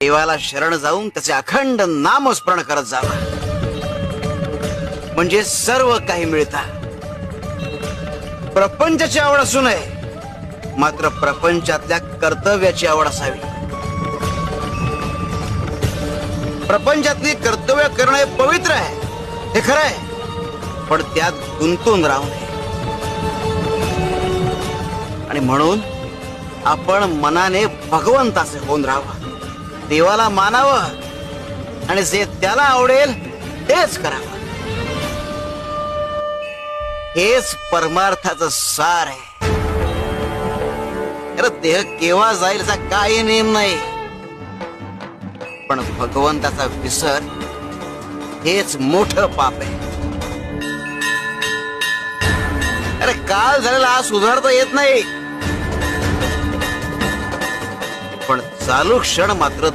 देवाला शरण जाऊन त्याचे अखंड नामस्मरण करत जावं, म्हणजे सर्व काही मिळतं. प्रपंचाची आवड असू नये, मात्र प्रपंचातल्या कर्तव्याची आवड असावी. प्रपंचातली कर्तव्य करणं हे पवित्र आहे, हे खरं आहे, पण त्यात गुंतून राहू नये. आणि म्हणून आपण मनाने भगवंताचे होऊन राहावं, देवाला मानावं आणि जे त्याला आवडेल तेच करावं. हेच परमार्थाचं सार आहे. अरे देह केव्हा जाईल याचा काही नेम नाही, पण भगवंताचा विसर हेच मोठं पाप आहे. अरे काल झालेला आज सुधारता येत नाही, पण चालू क्षण मात्र